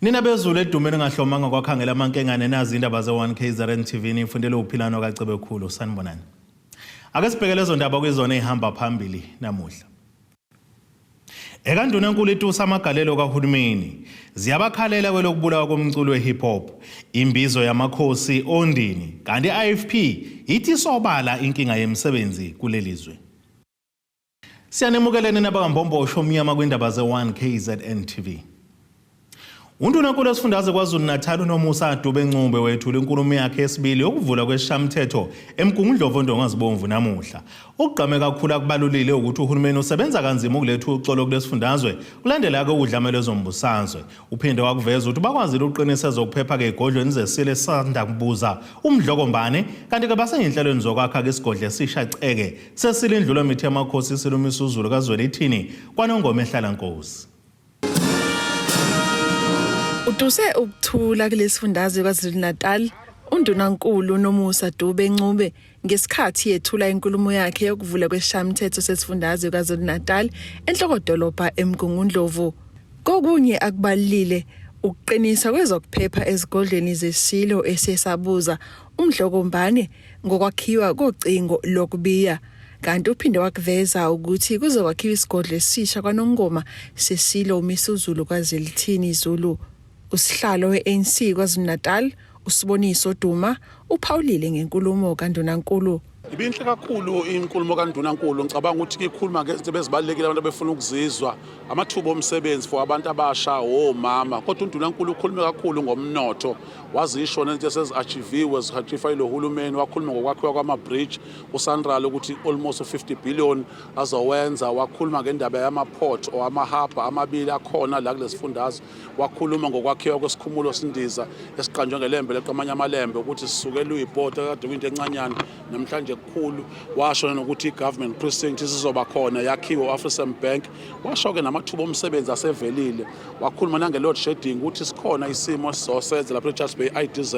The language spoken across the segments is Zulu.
Nina bezulu edumeni ngahlomanga kwakhangela amankengane nazi indaba ze1KZNTV ifundele uphilano kaCebekhulu sanibonani. Ake sibheke lezo ndaba kwizona ezihamba phambili namuhla. Ngekandunankulu itusa amagalelo kahulumeni ziyabakhalela kwelokubulawa komculo wehip hop, imbizo yamakhosi ondini, kanti IFP ithi sobala inkinga yemisebenzi kulelizwe. Siyanemukeleni nabangambombo omnyama kwindaba ze1KZNTV. Undunankulu wesifundazwe KwaZulu-Natal uNomusa Dube-Ncube wethula inkulumo yakhe yesibili yokuvula kwesishayamithetho eMgungundlovu ngazibomvu namuhla. Ukugqame kakhulu akubalulile ukuthi uhulumeni usebenza kanzima ukuletha uxolo kulesifundazwe kulandela ukudlamela Awezombusazwe. Uphinde wakuveza ukuthi bakwazile uqinisa zokuphepha kwegodlweni zesile sanda kubuza umdlokombane kanti ke basenhlelweni zokwakha kesigodle sishaceke sesile indlulo mithi yamakhosi silumisa uZulu kaZweli ithini kwanongoma ehlala Nkosi. Utuse ukuthula kulesifundazwe KwaZulu-Natal, undunankulu uNomusa Dube-Ncube ngesikhathi yethula inkulumo yakhe yokuvula kwesishayamithetho sesifundazwe KwaZulu-Natal enhlokodolobha eMgungundlovu. Kokunye akubalile ukuqinisa kwezokuphepha ezigodleni zesilo esesabuza umdlokombane ngokwakhiwa kocingo lokubiya. Kanti uphinde wakuveza ukuthi kuzokwakhiwa isigodle esisha kwanongoma sesilo umisa uZulu kaZwelithini Zulu. Usihlalo we-ANC KwaZulu-Natal uSiboniso Duma uphawulile ngenkulumo kaNdunankulu. Ibinhle kakhulu inkulumo kaNdunankulu, ngicabanga ukuthi ikhuluma ngezinto ezibalekile abantu abafuna ukuzizwa, amathuba omsebenzi for abantu abasha omama. Kodwa uNdunankulu ukhulume kakhulu ngomnotho, wazisho nezinto eseziachiviwe zihachifa ilo hulumeni, wakhuluma ngokwakhiwa kwama-bridge uSandral ukuthi almost 50 billion azowenza, wakhuluma ngendaba yama-port or ama-harbor amabili akhona la kulesifundazwe, wakhuluma ngokwakhiwa kwesikhumulo sindiza esiqanjwe ngelembe leqamanye amalembe ukuthi sisukela uyiport kade kuyinto encanyana namhlanje kukhulu. Washo nokuthi i-government precinct isizoba khona yakhiwe u-African Bank, washo ke namathuba omsebenzi asevelile, wakhuluma nange-load shedding ukuthi sikhona isimo sizosenza lapha eCharles Bay IDZ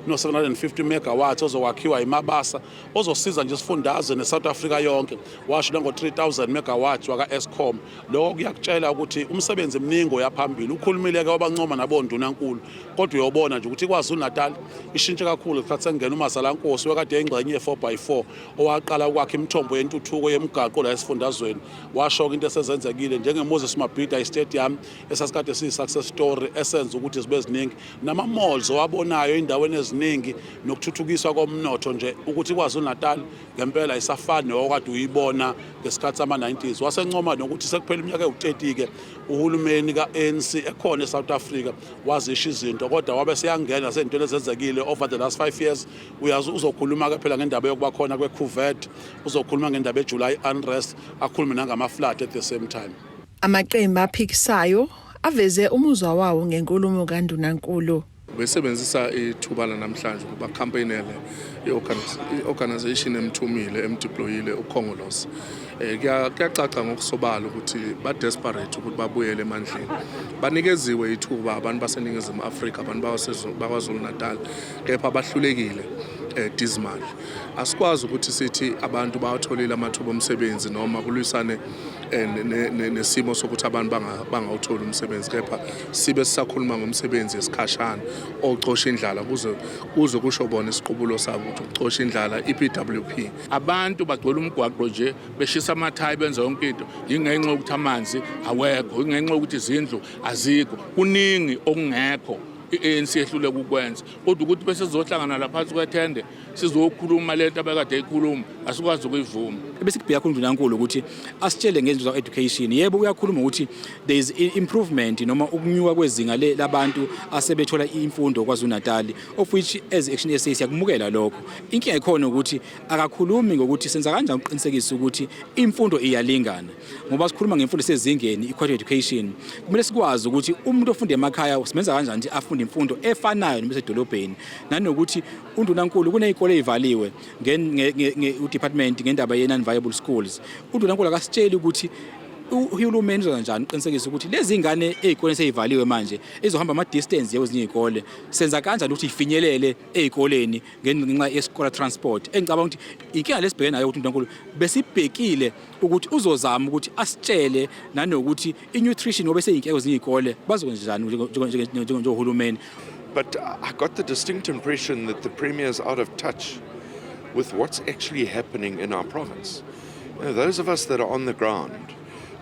no 750 megawatts ozokwakhiwa imabasa ozosiza nje isifundazwe neSouth Africa yonke. Washo nango 3000 megawatts waka-Eskom. Lokho kuyakutshela ukuthi umsebenzi mningi oyaphambili. Ukhulumile ke wabancoma nabondunankulu, kodwa uyobona nje ukuthi KwaZulu-Natal ishintshe kakhulu ngesikhathi sengena uMasalankosi wekade eyingxenye ye4x4 owaqala ukwakha imithombo yentuthuko yemigaqo la esifundazweni. Washo into esezenzekile njengeMoses Mabhida iStadium esasikade siyi-success story esenza ukuthi zibe ziningi, nama-malls owabonayo endaweni eziningi, nokuthuthukiswa komnotho nje ukuthi KwaZulu-Natal ngempela isafani nokade uyibona ngesikhathi sama-90s. Wasencoma nokuthi sekuphela iminyaka ewu-30 ke uhulumeni ka-ANC ekhona eSouth Africa wazisha izinto, kodwa wabe seyangena sezintweni ezenzekile over the last 5 years. Uyazi uzokhuluma ke phela ngendaba yokuba khona kwe-COVID, uzokhuluma ngendaba eJuly unrest, akhulume nangama-flood at the same time. Amaqembu aphikisayo aveze umuzwa wawo ngenkulumo kaNdunankulu. Besebenzisa ithuba namhlanje ukuba campaignele i-organization emthumile emdeployile uKhongolose. Kuyacaca ngokusobala ukuthi ba desperate ukuthi babuyele emandleni. Banikeziwe ithuba abantu baseningizimu Afrika, abantu bakwaZulu-Natal, kepha bahlulekile dismal. Asikwazi ukuthi sithi abantu bawatholile amathuba omsebenzi noma kulwisane nesimo sokuthi abantu bangawuthola umsebenzi, kepha sibe sisakhuluma ngomsebenzi esikhashana ocosha indlala kuze kusho bona isiqubulo sabo ukuthi ucosha indlala iPWP. Abantu bagcwele umgwaqo nje beshisa amathayi benza yonke into, ingenxa ukuthi amanzi awekho, ingenxa ukuthi izindlu azikho, kuningi okungekho i-ANC ehlule ukukwenza. Kodwa ukuthi bese sizohlangana laphansi kwethende sizokhuluma lento abekade eyikhuluma asikwazi ukuyivuma. Bese kubheka uNdunankulu ukuthi asitshele ngezinto ze-education. Yebo uyakhuluma ukuthi there is improvement noma ukunyuka kwezinga labantu asebethola imfundo KwaZulu-Natal, of which as Action SA siyakumukela lokho. Inkinga ikhona ukuthi akakhulumi ngokuthi senza kanjani uqinisekisa ukuthi imfundo iyalingana. Ngoba sikhuluma ngemfundo sezingeni i-quality education, kumele sikwazi ukuthi umuntu ofunda emakhaya simenza kanjani ukuthi afunde imfundo efanayo nesedolobheni, nanokuthi uNdunankulu kunezikole ezivaliwe nge-department ngendaba ye-non-viable schools. uNdunankulu akasitsheli ukuthi uhulumeni uzoza njani uqinisekisa ukuthi lezi ingane ezikoleni sezivaliwe manje ezohamba ama distance kwezinye izikole senza kanjani ukuthi ifinyelele ezikoleni ngenxa yeskola transport engicabanga ukuthi inkinga lesibhekene nayo ukuthi uNkulunkulu besibhekile ukuthi uzozama ukuthi asitshele nanokuthi inutrition ngoba seyinkeko ezinye izikole bazokwenza njani njengohulumeni. But I got the distinct impression that the Premier is out of touch with what's actually happening in our province. You know, those of us that are on the ground,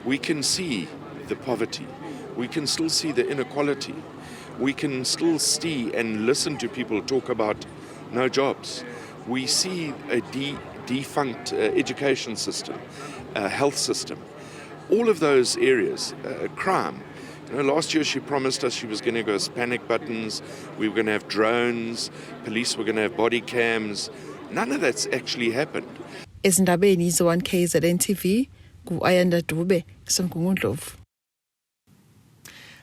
we can see the poverty, we can still see the inequality, we can still see and listen to people talk about no jobs. We see a defunct education system, health system, all of those areas, crime. You know, last year she promised us she was going to go panic buttons, we were going to have drones, police were going to have body cams. None of that's actually happened. Ezindabeni ze1KZNTV ku-Ayanda Dube Semgungundlovu.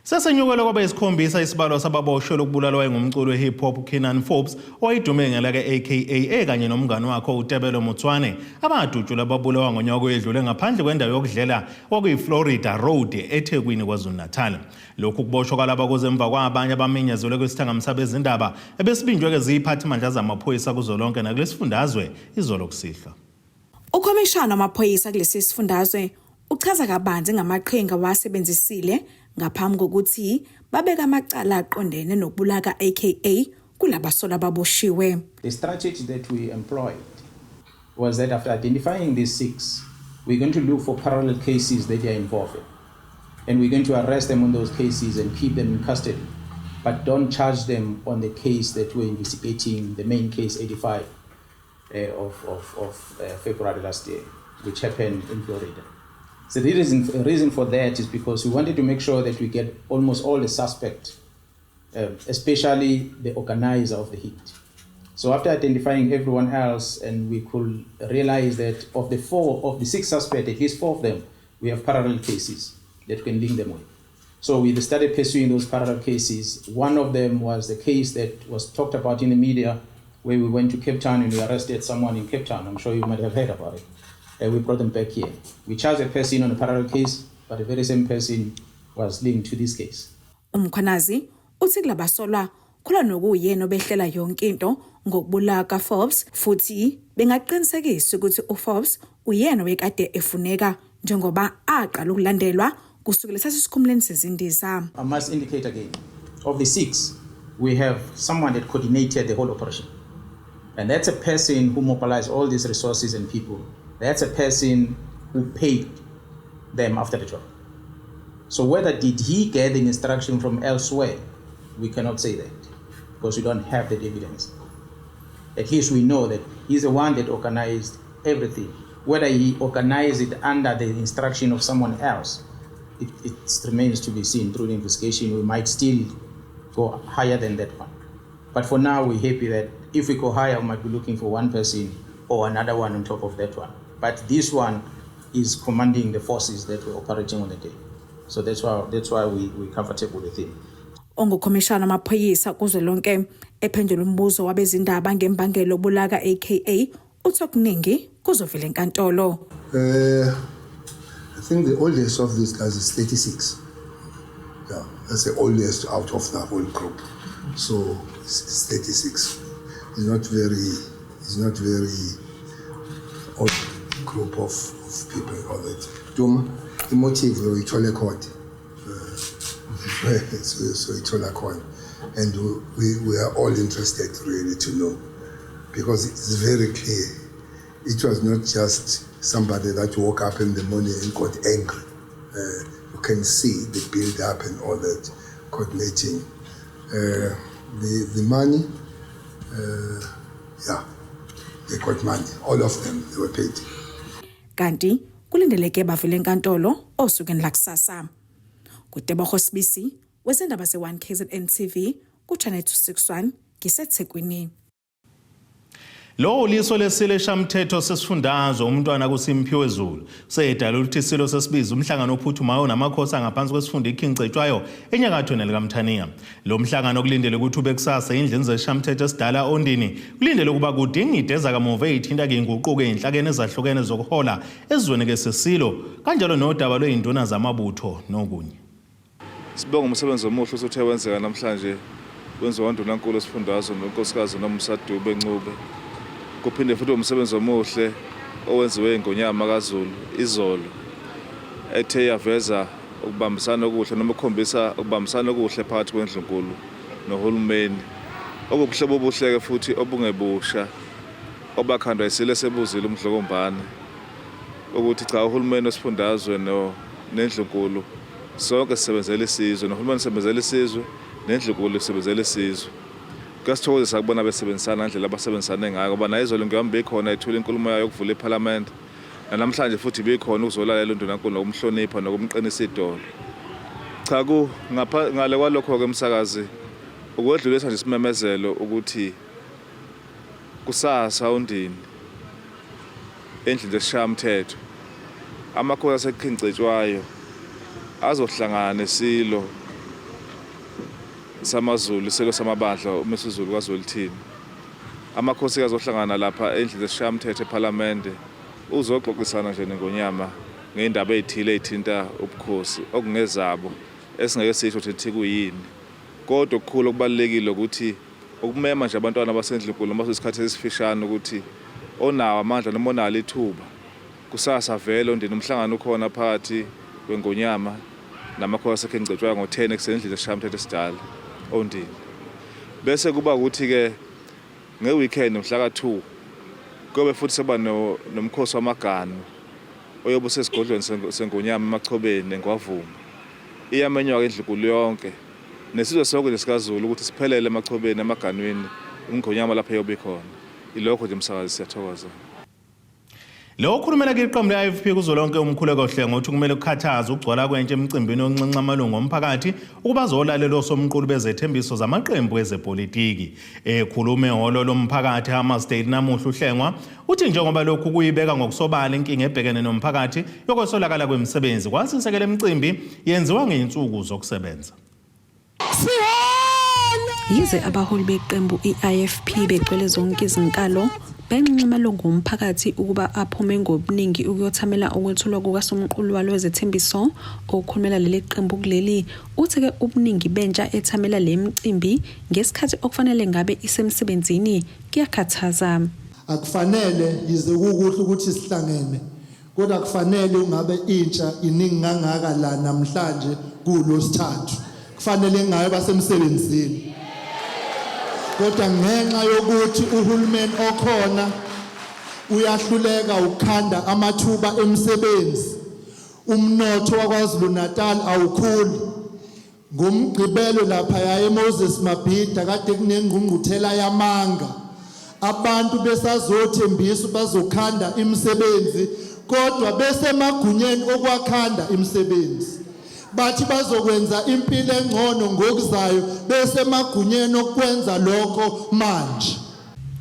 Sasenyukela kwaba isikhombisa isibalo sababoshwe lokubulalwa ngumculo we-hip hop Kenan Forbes owayidume ngelaka AKA kanye nomngane wakhe uTebelo Mutswane abadutshula ababulawa ngonyaka oyedlule ngaphandle kwendawo yokudlela okuyiFlorida Road eThekwini KwaZulu-Natal. Lokhu kuboshwa kwalaba kozemva kwabanye abamenyezelwe kwisithangamisa bezindaba ebesibinjwe ke ziphathimandla zamaphoyisa kuzolonke nakulesifundazwe izolo kusihlwa. Ukhomishana wamaphoyisa kulesi sifundazwe uchaza kabanzi ngamaqhinga wasebenzisile ngaphambi kokuthi babeka amacala aqondene nokubulaka AKA kulabasola baboshiwe. The strategy that we employed was that after identifying these 6, we're going to look for parallel cases that they are involved in. And we're going to arrest them on those cases and keep them in custody. But don't charge them on the case that we're investigating, the main case 85 of February last year, which happened in Florida. So the reason for that is because we wanted to make sure that we get almost all the suspects, especially the organizer of the hit. So after identifying everyone else, and we could realize that of the 6 suspects, at least 4 of them, we have parallel cases that we can link them with. So we started pursuing those parallel cases. One of them was the case that was talked about in the media, where we went to Cape Town and we arrested someone in Cape Town. I'm sure you might have heard about it. We brought them back here. We charged a person on a parallel case, but the very same person was linked to this case. Umkhwanazi uthi kulabasolwa khula nokuyena obehlela yonke into ngokubulaka Forbes futhi bengaqinisekisa ukuthi uForbes uyena wekade efuneka njengoba aqala ukulandelwa kusukela sasikhumuleni sezindiza. I must indicate again, of the 6, we have someone that coordinated the whole operation. And that's a person who mobilized all these resources and people. That's a person who paid them after the job. So whether did he get the instruction from elsewhere, we cannot say that because we don't have that evidence. At least we know that he's the one that organized everything. Whether he organized it under the instruction of someone else, it remains to be seen through the investigation. We might still go higher than that one. But for now, we're happy that if we go higher, we might be looking for one person or another one on top of that one. But this one is commanding the forces that we're operating on the day. So that's why we're comfortable with him. Ongukhomishana amaphoyisa kuzolonke ephendula umbuzo wabezindaba ngembangelo obulaka AKA uthokuningi kuzovela enkantolo. I think the oldest of these guys is 36. Yeah, that's the oldest out of the whole group. So it's 36. It's not very old group of people all that. The motive we told a court. So it's all a court. And we are all interested really to know, because it's very clear. It was not just somebody that woke up in the morning and got angry. You can see the build up and all that coordinating. The money, they got money. All of them, they were paid. Kanti kulindeleke bavele enkantolo osukeni lakusasa. Kutebogo Sibisi, wezindaba ze1KZNTV, ku Channel 261, ngiseThekwini. Lo liso lesile shamthetho sesifundazwe umntwana kuSimphiwe Zulu sedala ukuthi silo sesibiza umhlangano ophuthumayo namakhosi angaphansi kwesifunda iKingcetshwayo enyakatho nelikaMthaniya. Lo mhlangano kulindele ukuthi ube kusasa indlini zeshamthetho esidala ondini kulindele ukuba kudingideza kamuva ezithinta ngenguquko enhlakeni ezahlukene zokuhola ezweni ke sesilo kanjalo nodaba lweinduna zamabutho nokunye. Sibonga umsebenzi omuhle osuthe wenzeka namhlanje wenziwa uNdunankulu esifundazwe nonkosikazi uNomusadube Ncube. Kuphinde futhi umsebenzi omuhle owenziwe iNgonyama kaZulu izolo ethe yaveza ukubambisana okuhle noma ukukhombisa ukubambisana okuhle phakathi kwendlunkulu nohulumeni okubuhle bobuhleke futhi obungebusha obakhandwa isile sebuzile umdlokombane ukuthi cha uhulumeni wesifundazwe nendlunkulu sonke sisebenzele isizwe nohulumeni sisebenzele isizwe nendlunkulu sisebenzele isizwe. Kuyasithokozisa ukubona besebenzisana ngendlela abasebenzisane ngayo ngoba nayo izolo ngihamba ikhona ethula inkulumo yayo yokuvula iParliament namhlanje futhi bekhona ukuzolalela uNdunankulu nokumhlonipha nokumqinisa idolo. Cha ngale kwalokho ke umsakazi ukwedlulisa nje isimemezelo ukuthi kusasa undini endlini zesishamthetho amakhosi aseKingcetshwayo azohlangana nesilo samaZulu isilo samabandla uMesizulu kwaZolithini. Amakhosi azohlangana lapha endlini zesishamthetho eParliament uzoxoxisana nje neNgonyama ngeindaba ezithile ezithinta ubukhosi okungezabo esingeke sisho ukuthi kuyini. Kodwa okukhulu okubalekile ukuthi ukumema nje abantwana basendlunkulu noma isikhathi esifishane ukuthi onawo amandla noma onalo ithuba kusasa vele ondini umhlangano ukhona phakathi kweNgonyama namakhosi aseKingcetshwayo ngo-10 eksendlini zesishamthetho esidala ondini. Bese kuba ukuthi ke ngeweekend mhla ka2 kobe futhi seba nomkhosi wamagano oyobe sesigodlweni seNgonyama emachobeni eNgwavuma. Iyamenywa ke indlunkulu yonke nesizwe sonke lesikaZulu ukuthi siphelele emachobeni emaganweni uNgonyama lapha eyobe khona. Ilokho nje umsakazi siyathokoza. Lo khulumela ke iqembu le-IFP kuzolonke umkhuleko hle ngokuthi kumele kukhathaze ukugcwala kwentshe emicimbini oncinca amalungu omphakathi ukuba azolalela osomqulu bezethembiso zamaqembu ezepolitiki. Ekhulume ngolo lomphakathi Hammersdale namuhla uhlengwa uthi njengoba lokhu kuyibeka ngokusobala inkinga ebhekene nomphakathi yokwesolakala kwemisebenzi kwasisekela emicimbi yenziwa ngeinsuku zokusebenza. Yize abaholi beqembu iIFP begcwele zonke izinkalo benqinqa amalungu omphakathi ukuba aphume ngobuningi ukuyothamela ukwethulwa kukasomqulu walo wezethembiso okhulumela leli qembu kuleli uthi ke ubuningi bentsha ethamela le micimbi ngesikhathi okufanele ngabe isemsebenzini kuyakhathaza. Akufanele yize kukuhle ukuthi sihlangene kodwa kufanele ungabe intsha iningi ngangaka la namhlanje kuLosithathu kufanele ngabe basemsebenzini. Kodwa ngenxa yokuthi uhulumeni okhona uyahluleka ukukhanda amathuba emisebenzi umnotho waKwaZulu Natal awukhuli ngomgcibelo lapha yaye Moses Mabhida kade kunengqungquthela yamanga abantu besazothembisa bazokhanda imisebenzi kodwa bese magunyeni okwakhanda imisebenzi bathi bazokwenza impilo engcono ngokuzayo bese magunyeni okwenza lokho manje.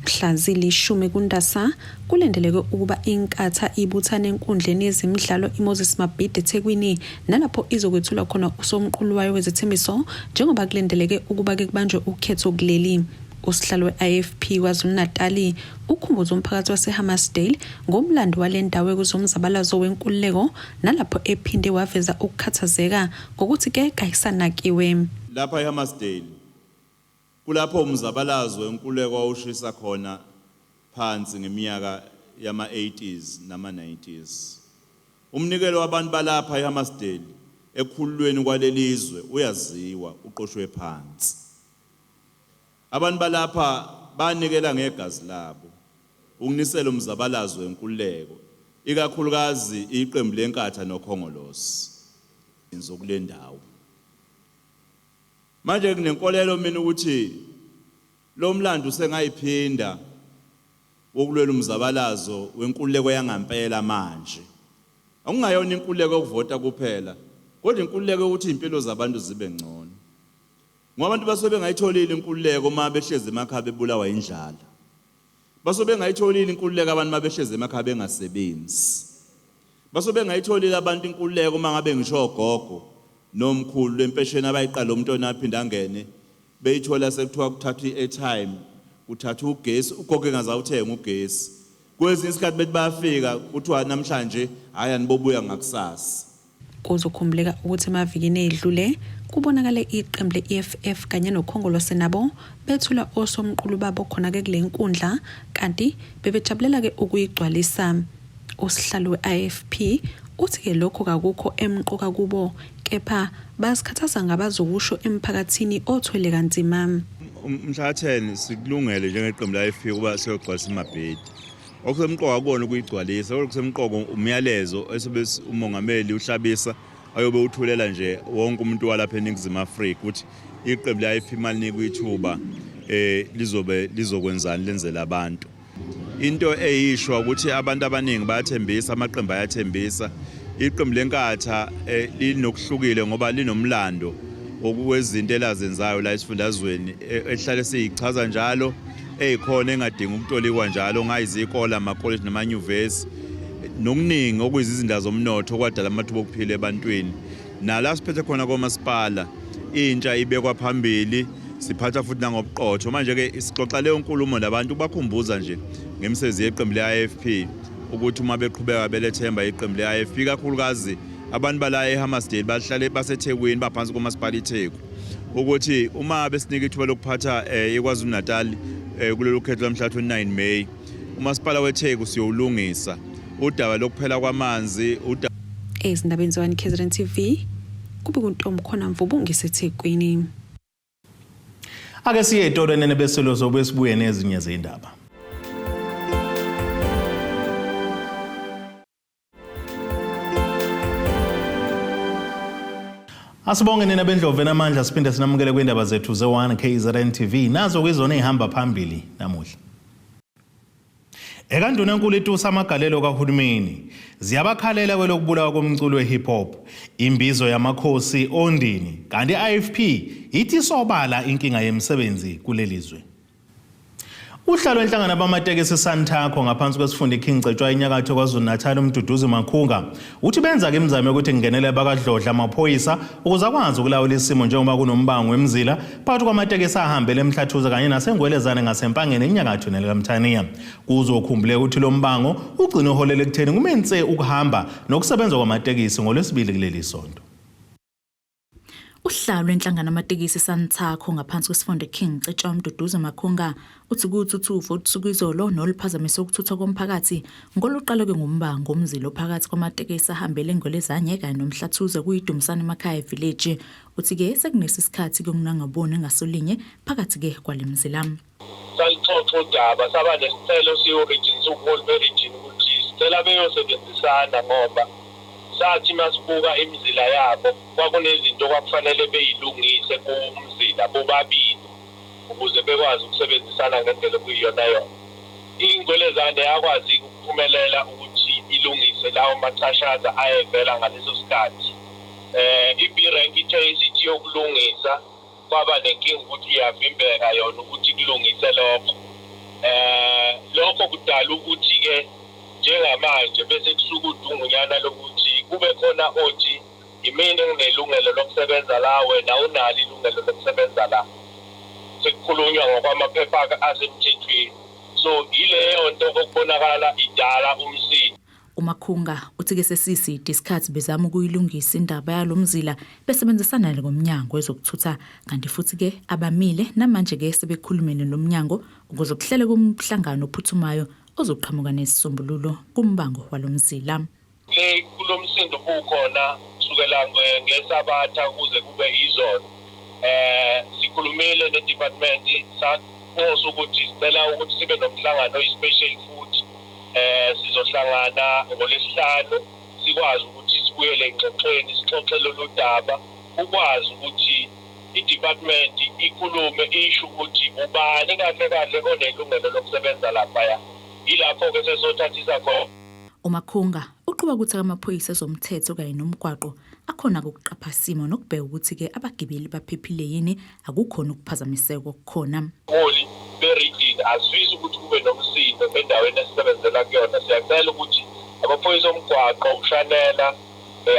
Mhlazili 10 kuNdasa kulendeleke ukuba inkatha ibuthane enkundleni yezemidlalo iMoses Mabhida eThekwini nalapho izokwethula khona usomqulu wayo wezethembiso njengoba kulendeleke ukuba ke kubanjwe ukhetho kuleli. Usihlalo we-IFP kwaZulu Natal ukhumbuza umphakathi waseHammersdale ngomlando walendawo kuzomzabalazo wenkululeko nalapho ephinde waveza ukukhathazeka ngokuthi ke kayisanakiwe. Lapha eHammersdale kulapho umzabalazo wenkululeko wawushisa khona phansi ngeminyaka yama-80s nama-90s. Umnikelo wabantu balapha eHammersdale ekhululweni kwalelizwe uyaziwa uqoshwe phansi. Abantu balapha banikela ngegazi labo ukunisela umzabalazo wenkululeko ikakhulukazi iqembu lenkatha nokhongolosi inzokulendawo. Manje kunenkolelo mina ukuthi lo mlando sengayiphinda wokulwela umzabalazo wenkululeko yangampela manje. Akungayona inkululeko yokuvota kuphela kodwa inkululeko ukuthi impilo zabantu zibe ngcono. Ngoba abantu basuke bengayitholile inkululeko uma behleze emakhaya bebulawa indlala. basobe ngayitholile inkululeko abantu mabehleze emakhaya bengasebenzi. Basobe ngayitholile abantu inkululeko mangabe ngisho gogo nomkhulu lempesheni abayiqala umntwana aphinda angene beyithola sekuthiwa kuthatha i-airtime kuthatha ugesi ugogo engazawuthenga ugesi. Kwezinye isikhathi bethi bayafika kuthiwa namhlanje hayi anibobuya ngakusasa. Kuzokhumbuleka ukuthi emavikini edlule kubonakale iqembu le-EFF kanye nokhongolose nabo bethula osomqulu babo khona-ke kule nkundla kanti bebejabulela-ke ukuyigcwalisa. Usihlalo we-IFP uthi-ke lokho kakukho emqoka kubo kepha basikhathaza ngabazokusho emphakathini othwele kanzima. Mhla 10 sikulungele njengeqembu le-IFP ukuba siyogcwalisa amabhedi. Okusemqoka kubona ukuyigcwalisa, okusemqoka umyalezo esobe umongameli uhlabisa ayobe uthulela nje wonke umuntu walapha eNingizimu Afrika ukuthi iqembu le-IFP malinika ithuba lizokwenzani lenzela abantu. Into eyishwa ukuthi abantu abaningi bayathembisa, amaqembu ayathembisa. Iqembu lenkatha linokuhlukile ngoba linomlando okwezinto elazenzayo la esifundazweni ehlale siyichaza njalo eyikhona engadingi ukutolikwa njalo ngayizikola ama-college nama-nyuvesi nokuningi okuyizindawo zomnotho okwadala amathuba okuphila ebantwini. Nala siphethe khona komasipala intsha ibekwa phambili, siphatha futhi nangobuqotho. Manje-ke sixoxa leyo nkulumo nabantu bakhumbuza nje ngemisebenzi yeqembu le-IFP ukuthi uma beqhubeka belethemba iqembu le-IFP kakhulukazi abantu bala eHammersdale bahlale baseThekwini baphansi komasipala iTheku ukuthi uma besinika ithuba lokuphatha eKwaZulu-Natal kulolu khetho lamhla 29 May umasipala weTheku siyowulungisa udaba lokuphela kwamanzi. Ezindabeni ze-1KZNTV kube kuntombi khona Mvubu ngiseThekwini. Ake siye etoreni beselo zobesibuye nezinye zindaba. Asibonge nina bendloveni amandla siphinde sinamukele kwindaba zethu ze-1KZNTV nazo kwizona ezihamba phambili namuhla. Ngekandunankulu itusa amagalelo kahulumeni ziyabakhalela kwelokubulawa komculo we-hip hop imbizo yamakhosi ondini kanti i-IFP ithi sobala inkinga yemisebenzi kulelizwe. Uhlalo wenhlangano abamatekisi Santakho ngaphansi kwesifunda iKing Cetshwa inyakatho KwaZulu-Natal umduduzi Makhunga uthi benza ke imizamo yokuthi kungenele abakadlodla amaphoyisa ukuze akwazi ukulawula isimo njengoba kunombango wemzila phakathi kwamatekisi ahambele eMhlathuze kanye nasengwelezane ngasempangeni enyakatho nelikaMthaniya. Kuzokhumbuleka ukuthi lo mbango ugcina uholele ekutheni kumenze ukuhamba nokusebenza kwamatekisi ngolwesibili kuleli sonto. Uhlalo wenhlangano amatekisi Santakho ngaphansi kwesifunda King Cetshwa umduduzi Makhunga uthi kuthuthuva usuku izolo noluphazamisa ukuthuthwa komphakathi ngoluqala ngombango omzilo phakathi kwamatekisi ahambele engolezanye kanye nomhlathuze kuyidumisana emakhaya village. Uthi ke sekunesikhathi kunangaboni ngasolinye phakathi ke kwalemzila. Salixoxa udaba saba nesicelo siyo-region region ukuthi sicela beyosebenzisana ngoba sathi masibuka imizila yabo kwakunezinto kwakufanele beyilungise kumzila bobabili ukuze bekwazi ukusebenzisana ngendlela kuyiyona yona. Ingwelezane yakwazi ukuphumelela ukuthi ilungise lawo machashaza ayevela ngaleso sikhathi. I-B-rank ithe isithi yokulungisa kwaba nenkinga ukuthi iyavimbeka yona ukuthi kulungise lokho. Lokho kudala ukuthi-ke njengamanje bese kusuka udungunyana lokuthi kube khona othi yimini nginelungelo lokusebenza la wena unalo ilungelo lokusebenza la. Sekukhulunywa ngokwamaphepha asemthethweni. So ileyo nto okubonakala idala umsindo. uMakhunga uthi ke sesiside isikhathi bezama ukuyilungisa indaba yalomzila besebenzisana ngomnyango wezokuthutha kanti futhi ke abamile namanje ke sebekhulumene nomnyango ukuze kuhlele kumhlangano ophuthumayo ozoqhamuka nesisombululo kumbango walomzila. Kulomsindo ukhona kusukela ngeSabatha kuze kube izolo. Sikhulumile ne-department sakhoza ukuthi sicela ukuthi sibe nomhlangano i-special food. Sizohlangana ngolesihlanu sikwazi ukuthi sibuyele engxoxweni sixoxe lolu daba ukwazi ukuthi i-department ikhulume isho ukuthi ubani kahle kahle onelungelo lokusebenza lapha. Ilapho ke sesothathisa khona. uMakhunga uqhuba ukuthi amaphoyisa ezomthetho kanye nomgwaqo akhona ukuqapha simo nokubheka ukuthi ke abagibeli baphephile yini akukhona ukuphazamiseka okukhona. Be-ready thina asifisi ukuthi kube nomsindo endaweni esisebenzela kuyona. Siyacela ukuthi amaphoyisa omgwaqo ukushanela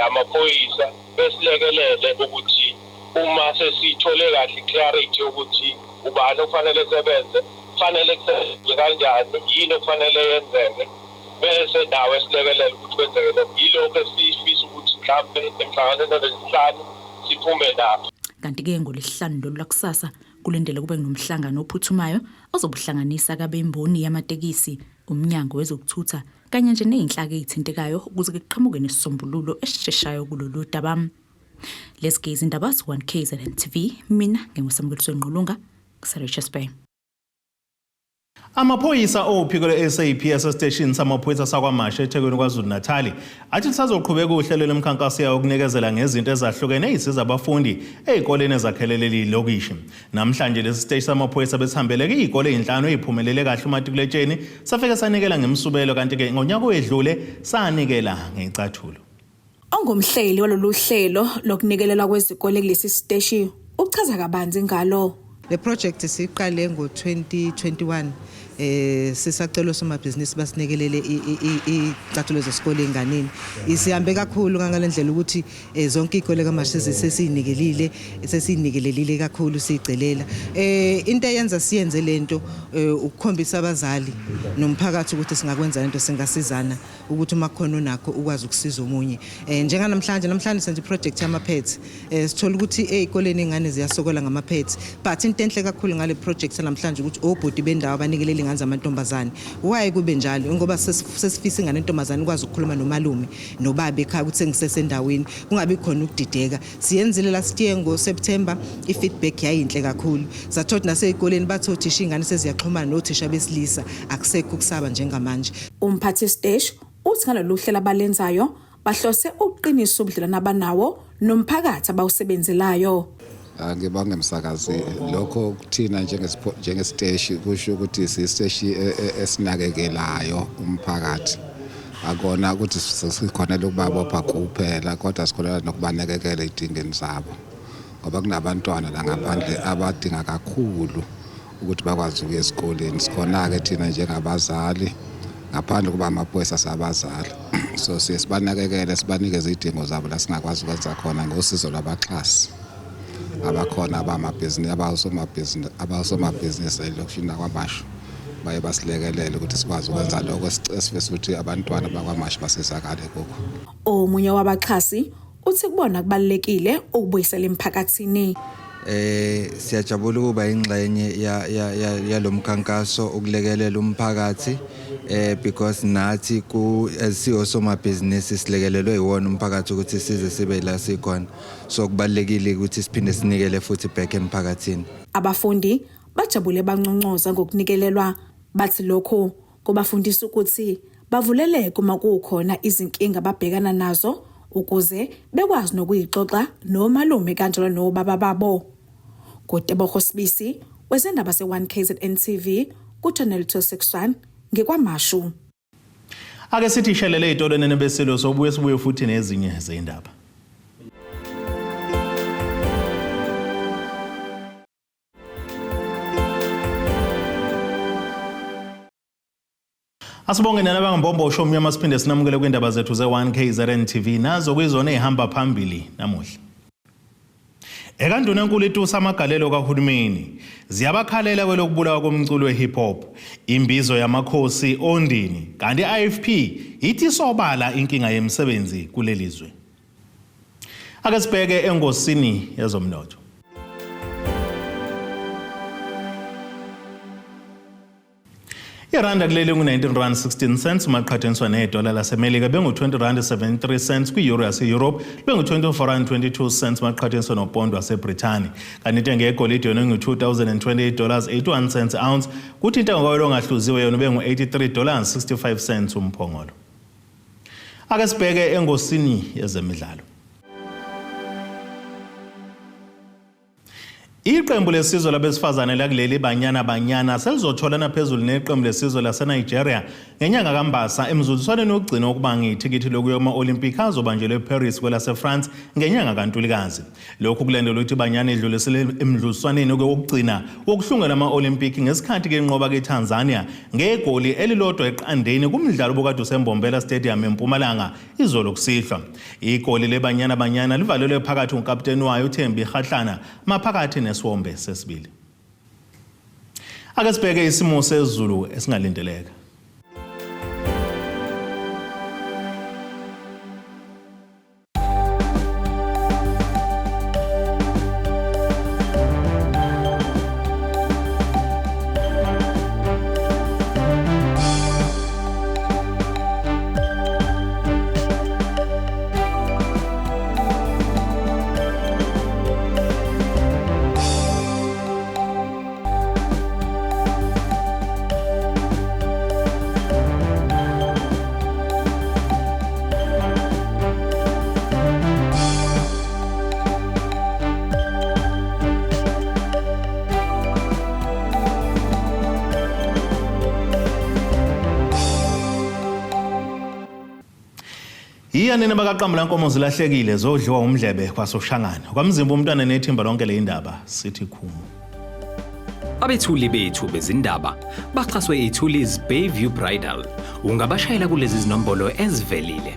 amaphoyisa besilekelele ukuthi uma sesithole kahle clarity ukuthi ubani ofanele sebenze, kufanele kusebenze kanjani, yini okufanele yenzeke, bese nawe silekelele ukuthi kwenzeke lokho. Yilokho esifisa ukuthi mhlawumbe emhlanganweni wesihlanu siphume lapho. Kanti-ke ngolesihlanu lolu lakusasa kulendele kube nomhlangano ophuthumayo ozobuhlanganisa abemboni yamatekisi, umnyango wezokuthutha kanye nje nezinhlaka ezithintekayo ukuze kuqhamuke nesisombululo esisheshayo kulolu daba. Lezi izindaba z1KZNTV, mina ngingusamukeliso Nqulunga kuseRichards Bay. Amaphoyisa ophiko lwe-SAPS esiteshini samaphoyisa sakwaMasha eThekwini KwaZulu-Natal athi lisazoqhubeka uhlelo lomkhankaso yawo ukunikezela ngezinto ezahlukene ezisiza abafundi ezikoleni ezakhelelele ilokishi. Namhlanje lesi siteshi samaphoyisa besihambele izikole ezinhlanu eziphumelele kahle umatikuletsheni safike sanikela ngemsubelo, kanti-ke ngonyaka owedlule sanikela ngecathulo. Ongumhleli walolu hlelo lokunikelela kwezikole kulesi siteshi uchaza kabanzi ngalo. Le project siqale ngo-2021 sisacela somabhizinisi basinekelele icathulo zesikole enganeni. Isihambe kakhulu ngalendlela ukuthi zonke izikole kaMasha sesinikelelile kakhulu sicelela. Into eyenza siyenze lento ukukhombisa abazali nomphakathi ukuthi singakwenza lento singasizana ukuthi uma khona nakho ukwazi ukusiza umunye. Namhlanje senze project yama pets. Sithola ukuthi ezikoleni ingane ziyasokola ngama pets, but into enhle kakhulu ngale project namhlanje ukuthi obhodi bendawo abanikelele ingane zamantombazane. Why kube njalo? Ngoba sesifisa ingane entombazane ukwazi ukukhuluma nomalume nobaba ekhaya ukuthi sengisesendaweni kungabi khona ukudideka. Siyenzile last year ngoSeptember, ifeedback yayinhle kakhulu. Sathothi nasezikoleni bathothisha ingane seziyaxhumana nothisha besilisa, akusekho ukusaba njengamanje. Umphathi stage uthi ngalolu hlelo abalenzayo bahlose uqinisa ubudlelwano abanawo nomphakathi abawusebenzelayo. Ngibonge umsakazi lokho kuthina njengesiteshi kusho ukuthi isiteshi esinakekelayo umphakathi. Akona ukuthi sikhona lokubabopha kuphela kodwa sikhona nokubanakekela idingeni zabo. Ngoba kunabantwana la ngaphandle abadinga kakhulu ukuthi bakwazi ukuya esikoleni. Sikhona ke thina njengabazali ngaphandle kuba amaphoyisa sabazali. So sibanakekele sibanikeze idingo zabo la singakwazi ukwenza khona ngosizo lwabaxhasi. Abakhona abasomabhizinisi elokishini lakwaMasha baye basilekelele ukuthi sikwazi ukwenza lokho esifisa ukuthi abantwana bakwaMasha basizakale kokho. Omunye wabaxhasi uthi kubona kubalekile ukubuyisela emphakathini. Siyajabula ukuba ingxenye yalomkhankaso ukulekelela umphakathi because nathi siyosomabhizinisi silekelelwe yiwona umphakathi ukuthi size sibe la sikhona. So kubalekile ukuthi siphinde sinikele futhi back emphakathini. Abafundi bajabule banconcoza ngokunikelelwa, bathi lokho kubafundisa ukuthi bavuleleke uma kukhona izinkinga ababhekana nazo ukuze bekwazi nokuyixoxa nomalume kanjalo nobaba babo. Kotebo Sibisi wezindaba ze1KZNTV kuchannel 261 ngekwaMashu. Ake sithi shelele izitolo nebeselo sobuye sibuye futhi nezinye zeindaba. Asibonge nabangambombo umnyama siphinde sinamukele kwindaba zethu ze1KZNTV nazo kuyizona ezihamba phambili namuhla. Ngekandunankulu samagalelo kahulumeni ziyabakhalela kwelokubulawa komculo we-hip hop, imbizo yamakhosi ondini, kanti i-IFP ithi sobala inkinga yemisebenzi kulelizwe. Ake sibheke engosini yezomnotho. Iranda kulele ngu-19.16 maqhathaniswa nedola laseMelika bengu-20.73 kwi-euro yase-Europe bengu-24.22 maqhathaniswa nopondo waseBrithani. Kanti intengo yegolide yona ngu-$2,028.81 ounce, kuthi intengo kaoyilo ongahluziwe yona bengu-$83.65 umphongolo. Ake sibheke engosini yezemidlalo. Iqembu lesizwe labesifazane lakuleli Banyana selizotholana phezulu neqembu lesizwe laseNigeria ngenyanga kaMbasa emzuliswaneni wokugcina ukuba ngithikithi lokuya ema-Olympic azobanjelwe eParis kwelaseFrance ngenyanga kaNtulikazi. Lokhu kulandelwa ukuthi Banyana idlulisele emzuliswaneni wokugcina wokuhlungela ama-Olympic ngesikhathi kenqoba keTanzania ngegoli elilodwa eqandeni kumdlalo obukade usembombela Stadium eMpumalanga izolo kusihlwa. Igoli leBanyana livalelwe phakathi ngokapteni wayo uThembi Kgatlana maphakathi neswombe sesibili. Ake sibheke isimo sezulu esingalindeleka. Iyanini bakaqambulankomo zilahlekile zodliwa umdlebe kwasoshangana. Kwamzimba umntwana nethimba lonke le indaba sithi khumu. Abethuli bethu bezindaba baxhaswe iThulis Bayview Bridal. Ungabashayela kulezi zinombolo ezivelile.